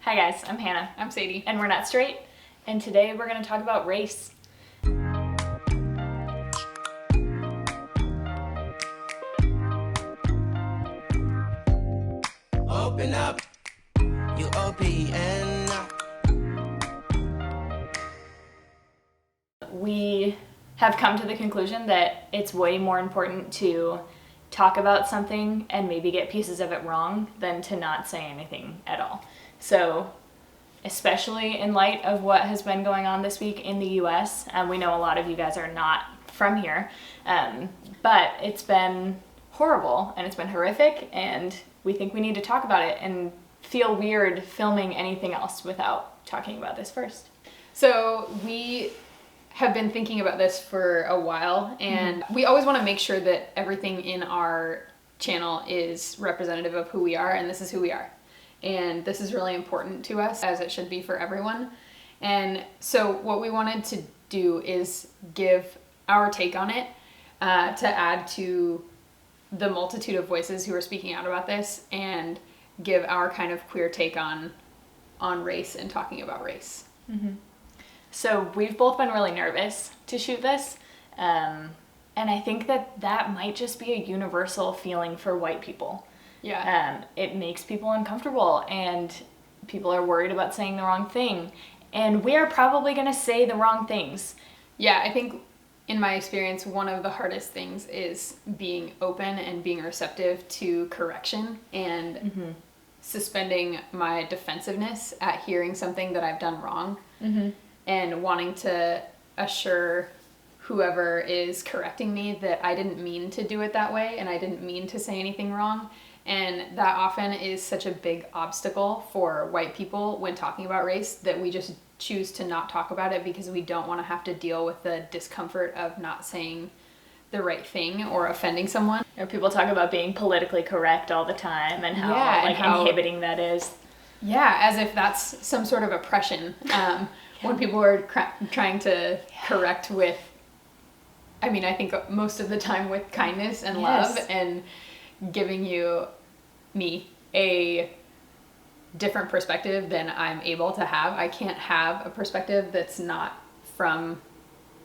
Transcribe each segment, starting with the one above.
Hi guys, I'm Hannah. I'm Sadie. And we're not straight. And today we're going to talk about race. Open up, you open up. We have come to the conclusion that it's way more important to talk about something and maybe get pieces of it wrong than to not say anything at all. So, especially in light of what has been going on this week in the US, we know a lot of you guys are not from here, but it's been horrible and it's been horrific, and we think we need to talk about it and feel weird filming anything else without talking about this first. So we have been thinking about this for a while, and we always want to make sure that everything in our channel is representative of who we are, and this is who we are. And this is really important to us, as it should be for everyone. And so what we wanted to do is give our take on it, to add to the multitude of voices who are speaking out about this, and give our kind of queer take on race and talking about race. So we've both been really nervous to shoot this, and I think that might just be a universal feeling for white people. Yeah. It makes people uncomfortable, and people are worried about saying the wrong thing, and we're probably going to say the wrong things. Yeah, I think in my experience, one of the hardest things is being open and being receptive to correction, and suspending my defensiveness at hearing something that I've done wrong, and wanting to assure whoever is correcting me that I didn't mean to do it that way and I didn't mean to say anything wrong. And that often is such a big obstacle for white people when talking about race, that we just choose to not talk about it because we don't want to have to deal with the discomfort of not saying the right thing or offending someone. Or people talk about being politically correct all the time and how how inhibiting that is. Yeah, as if that's some sort of oppression. When people are trying to correct with, I mean, I think most of the time with kindness and love, and giving me a different perspective than I'm able to have. I can't have a perspective that's not from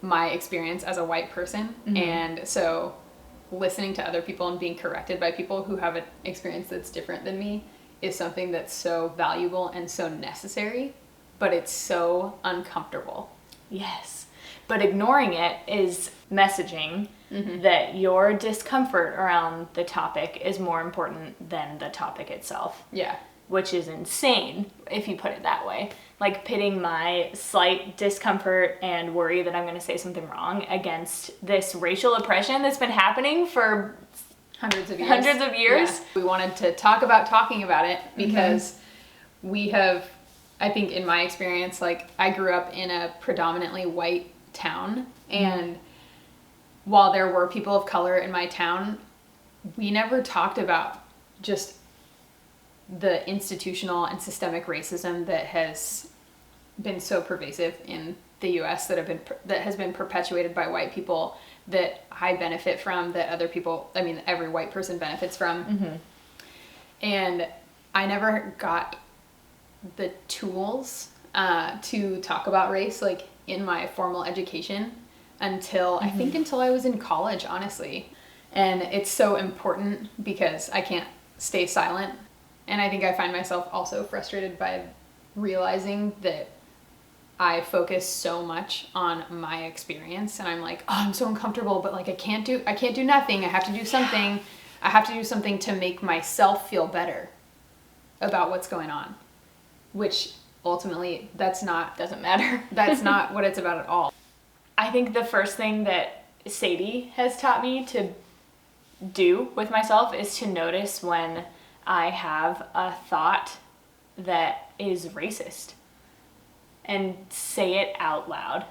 my experience as a white person. And so listening to other people and being corrected by people who have an experience that's different than me is something that's so valuable and so necessary, but it's so uncomfortable. Yes. But ignoring it is messaging that your discomfort around the topic is more important than the topic itself. Yeah. Which is insane if you put it that way. Like pitting my slight discomfort and worry that I'm going to say something wrong against this racial oppression that's been happening for hundreds of years. Yeah. We wanted to talk about talking about it because we have, I think in my experience, like I grew up in a predominantly white town, and while there were people of color in my town, we never talked about just the institutional and systemic racism that has been so pervasive in the US, that has been perpetuated by white people, that I benefit from, that other people, I mean every white person benefits from. And I never got the tools to talk about race like in my formal education until I think until I was in college, honestly. And it's so important because I can't stay silent. And I think I find myself also frustrated by realizing that I focus so much on my experience, and I'm like, oh, I'm so uncomfortable, but like I can't do nothing. I have to do something. I have to do something to make myself feel better about what's going on, which ultimately doesn't matter. That's not what it's about at all. I think the first thing that Sadie has taught me to do with myself is to notice when I have a thought that is racist and say it out loud.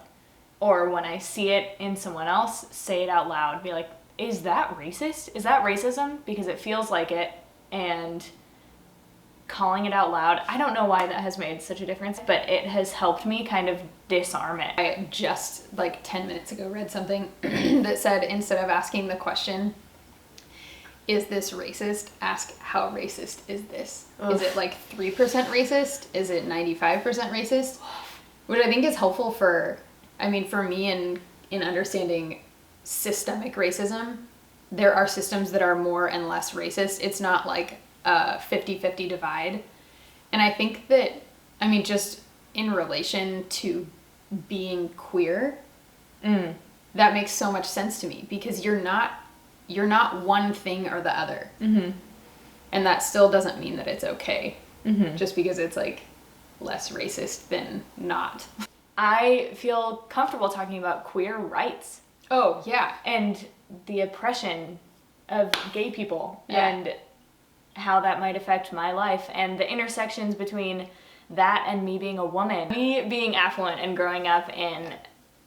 Or when I see it in someone else, say it out loud. Be like, is that racist? Is that racism? Because it feels like it. And calling it out loud, I don't know why that has made such a difference, but it has helped me kind of disarm it. I just like 10 minutes ago read something that said, instead of asking the question, is this racist? Ask, how racist is this? Ugh. Is it like 3% racist? Is it 95% racist? Which I think is helpful for me in understanding systemic racism. There are systems that are more and less racist. It's not like a 50-50 divide. And I think that, just in relation to being queer, that makes so much sense to me, because you're not one thing or the other. Mm-hmm. And that still doesn't mean that it's okay, just because it's like less racist than not. I feel comfortable talking about queer rights. Oh, yeah. And the oppression of gay people, and how that might affect my life, and the intersections between that and me being a woman. Me being affluent and growing up in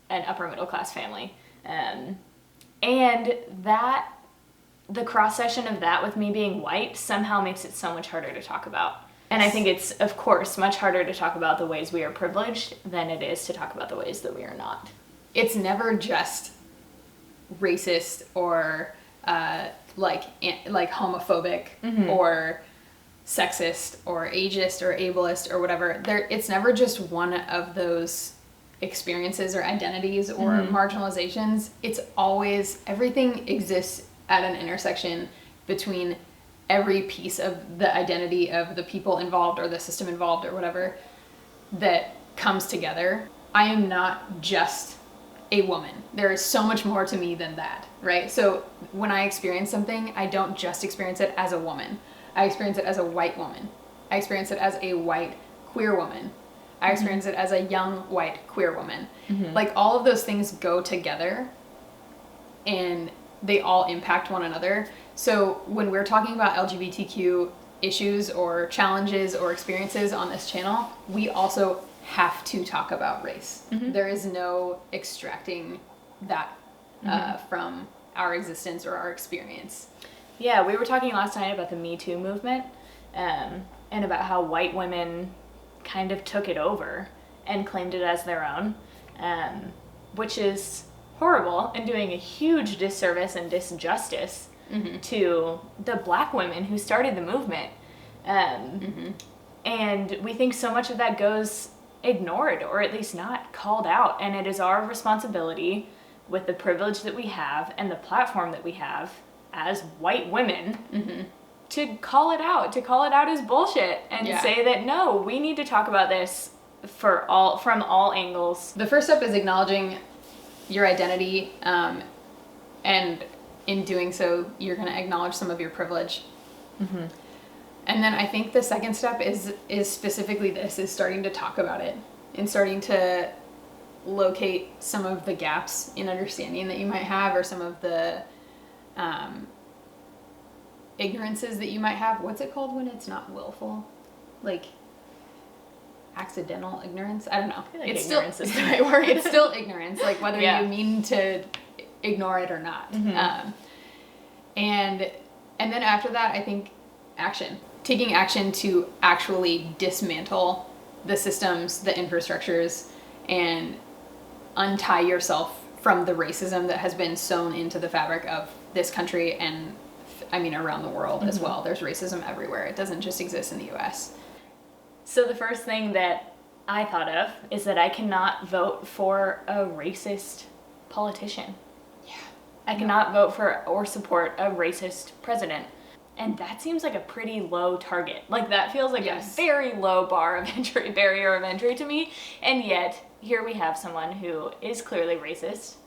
an upper middle class family. And that, the cross section of that with me being white somehow makes it so much harder to talk about. And I think it's, of course, much harder to talk about the ways we are privileged than it is to talk about the ways that we are not. It's never just racist or like homophobic or sexist or ageist or ableist or whatever. It's never just one of those experiences or identities or marginalizations. It's always, everything exists at an intersection between every piece of the identity of the people involved or the system involved or whatever that comes together. I am not just a woman. There is so much more to me than that, right? So when I experience something, I don't just experience it as a woman. I experience it as a white woman. I experience it as a white queer woman. I experience it as a young white queer woman. Like, all of those things go together and they all impact one another. So when we're talking about LGBTQ issues or challenges or experiences on this channel, we also have to talk about race. There is no extracting that from our existence or our experience. Yeah, we were talking last night about the Me Too movement, and about how white women kind of took it over and claimed it as their own, which is horrible and doing a huge disservice and disjustice to the black women who started the movement. And we think so much of that goes ignored, or at least not called out, and it is our responsibility, with the privilege that we have and the platform that we have as white women, to call it out as bullshit, and say that no, we need to talk about this from all angles. The first step is acknowledging your identity, and in doing so, you're going to acknowledge some of your privilege. And then I think the second step is specifically this, is starting to talk about it and starting to locate some of the gaps in understanding that you might have, or some of the ignorances that you might have. What's it called when it's not willful? Like accidental ignorance? I don't know. I feel like it's ignorance is the right word. It's still ignorance, like whether you mean to ignore it or not. And then after that, I think action. Taking action to actually dismantle the systems, the infrastructures, and untie yourself from the racism that has been sewn into the fabric of this country, and around the world as well. There's racism everywhere. It doesn't just exist in the US. So the first thing that I thought of is that I cannot vote for a racist politician. Yeah. I cannot vote for or support a racist president. And that seems like a pretty low target. Like, that feels like a very low barrier of entry to me. And yet, here we have someone who is clearly racist.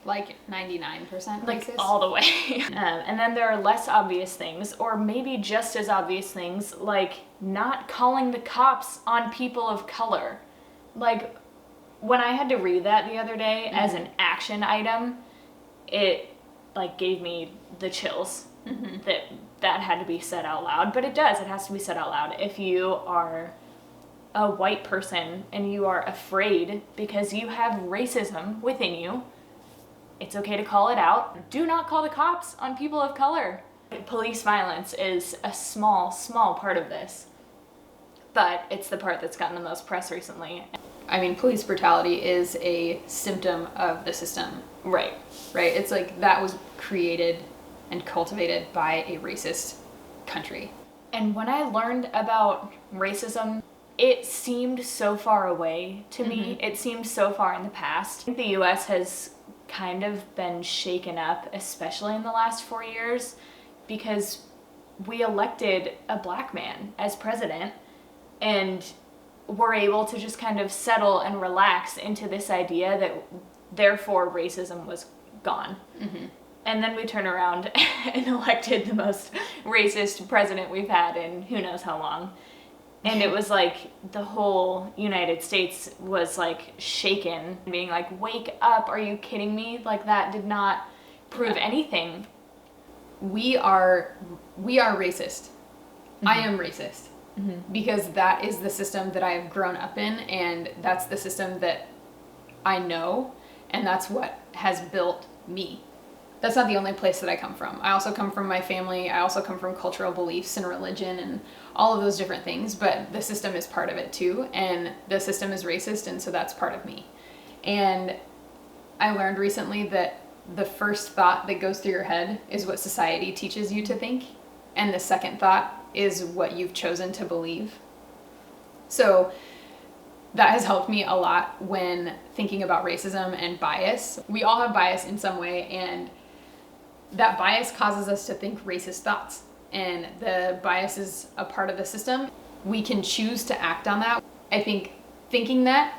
Like 99% racist? Like, all the way. And then there are less obvious things, or maybe just as obvious things, like not calling the cops on people of color. Like, when I had to read that the other day as an action item, it, like, gave me the chills. That had to be said out loud, but it has to be said out loud. If you are a white person and you are afraid because you have racism within you, it's okay to call it out. Do not call the cops on people of color. Police violence is a small part of this, but it's the part that's gotten the most press recently. Police brutality is a symptom of the system. Right. It's like that was created and cultivated by a racist country. And when I learned about racism, it seemed so far away to me. It seemed so far in the past. I think the US has kind of been shaken up, especially in the last 4 years, because we elected a black man as president, and we're able to just kind of settle and relax into this idea that therefore racism was gone. And then we turn around and elected the most racist president we've had in who knows how long. And it was like the whole United States was like shaken, being like, wake up, are you kidding me? Like, that did not prove anything. We are racist. I am racist. Because that is the system that I have grown up in, and that's the system that I know, and that's what has built me. That's not the only place that I come from. I also come from my family. I also come from cultural beliefs and religion and all of those different things, but the system is part of it too, and the system is racist, and so that's part of me. And I learned recently that the first thought that goes through your head is what society teaches you to think, and the second thought is what you've chosen to believe. So that has helped me a lot when thinking about racism and bias. We all have bias in some way, and that bias causes us to think racist thoughts, and the bias is a part of the system. We can choose to act on that. I think thinking that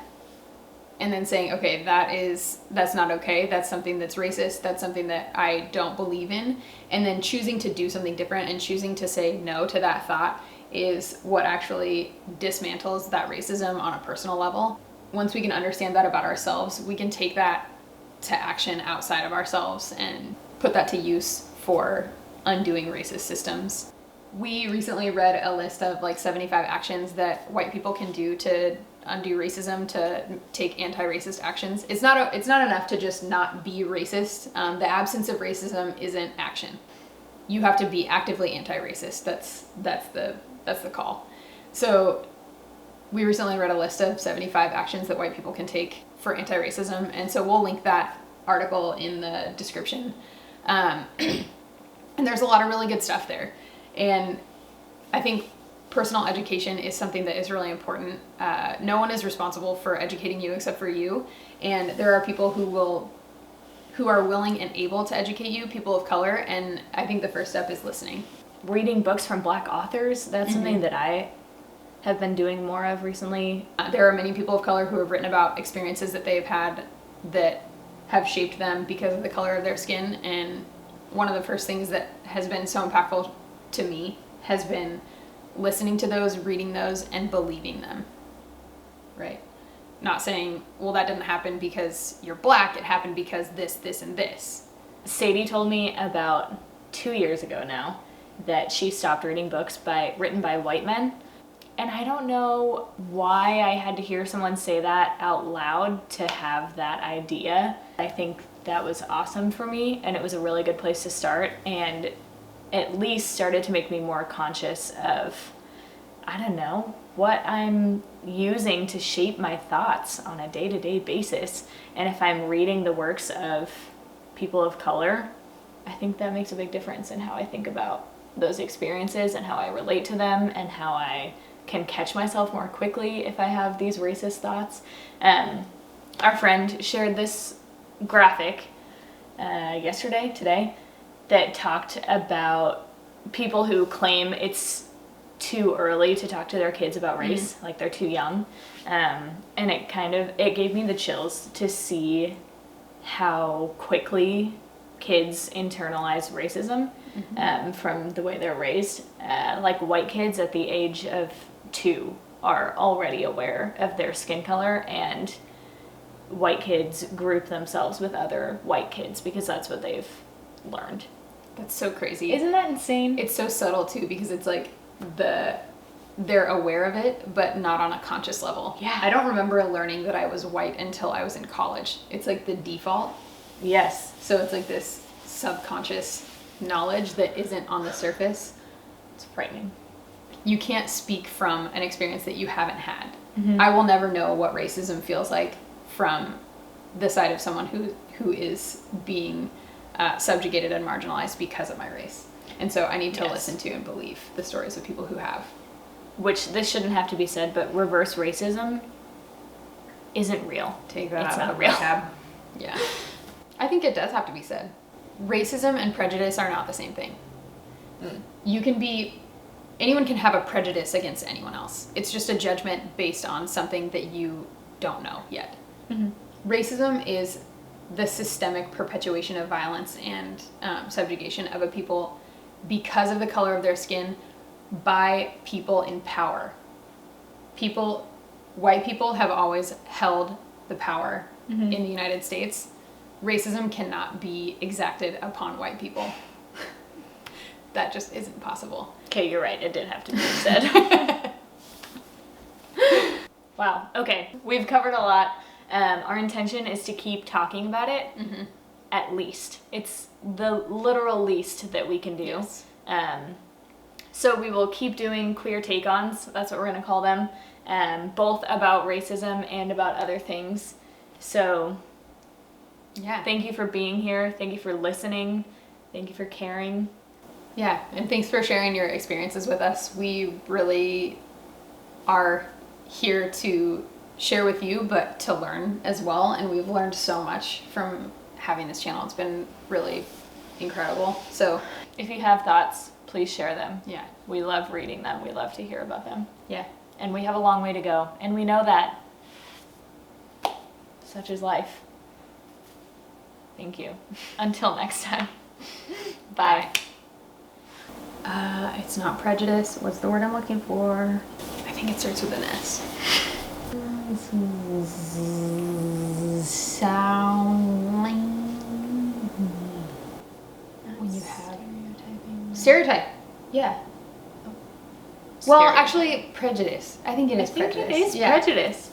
and then saying, okay, that's not okay, that's something that's racist, that's something that I don't believe in, and then choosing to do something different and choosing to say no to that thought is what actually dismantles that racism on a personal level. Once we can understand that about ourselves, we can take that to action outside of ourselves and put that to use for undoing racist systems. We recently read a list of like 75 actions that white people can do to undo racism, to take anti-racist actions. It's not enough to just not be racist. The absence of racism isn't action. You have to be actively anti-racist. That's the call. So we recently read a list of 75 actions that white people can take for anti-racism, and so we'll link that article in the description. And there's a lot of really good stuff there. And I think personal education is something that is really important. No one is responsible for educating you except for you. And there are people who are willing and able to educate you, people of color. And I think the first step is listening. Reading books from Black authors, that's something that I have been doing more of recently. There are many people of color who have written about experiences that they've had that have shaped them because of the color of their skin. And one of the first things that has been so impactful to me has been listening to those, reading those, and believing them, right? Not saying, well, that didn't happen because you're Black, it happened because this, and this. Sadie told me about 2 years ago now that she stopped reading books written by white men. And I don't know why I had to hear someone say that out loud to have that idea. I think that was awesome for me, and it was a really good place to start, and at least started to make me more conscious of, I don't know, what I'm using to shape my thoughts on a day-to-day basis. And if I'm reading the works of people of color, I think that makes a big difference in how I think about those experiences and how I relate to them and how I can catch myself more quickly if I have these racist thoughts. Our friend shared this graphic today, that talked about people who claim it's too early to talk to their kids about race, like they're too young. And it gave me the chills to see how quickly kids internalize racism from the way they're raised. Like white kids at the age of 2 are already aware of their skin color, and white kids group themselves with other white kids because that's what they've learned. That's so crazy. Isn't that insane? It's so subtle too, because it's like they're aware of it, but not on a conscious level. Yeah. I don't remember learning that I was white until I was in college. It's like the default. Yes. So it's like this subconscious knowledge that isn't on the surface. It's frightening. You can't speak from an experience that you haven't had. Mm-hmm. I will never know what racism feels like from the side of someone who is being subjugated and marginalized because of my race. And so I need to Yes. listen to and believe the stories of people who have. Which this shouldn't have to be said, but reverse racism isn't real. Take that It's out not of real. the tab. Yeah. I think it does have to be said. Racism and prejudice are not the same thing. Anyone can have a prejudice against anyone else. It's just a judgment based on something that you don't know yet. Racism is the systemic perpetuation of violence and subjugation of a people because of the color of their skin by people in power. White people have always held the power in the United States. Racism cannot be exacted upon white people. That just isn't possible. Okay, you're right. It did have to be said. Wow. Okay, we've covered a lot. Our intention is to keep talking about it. At least. It's the literal least that we can do. Yes. So we will keep doing queer take-ons. That's what we're going to call them. Both about racism and about other things. So Yeah. thank you for being here. Thank you for listening. Thank you for caring. Yeah, and thanks for sharing your experiences with us. We really are here to share with you, but to learn as well. And we've learned so much from having this channel. It's been really incredible. So, If you have thoughts, please share them. yeah. We love reading them. We love to hear about them. Yeah. And we have a long way to go. And we know that. Such is life. Thank you. Until next time. Bye. It's not prejudice. What's the word I'm looking for? I think it starts with an S. When you have stereotype. Yeah. Well, Stereotype. actually, prejudice. I think it is I think prejudice. it is Yeah. prejudice.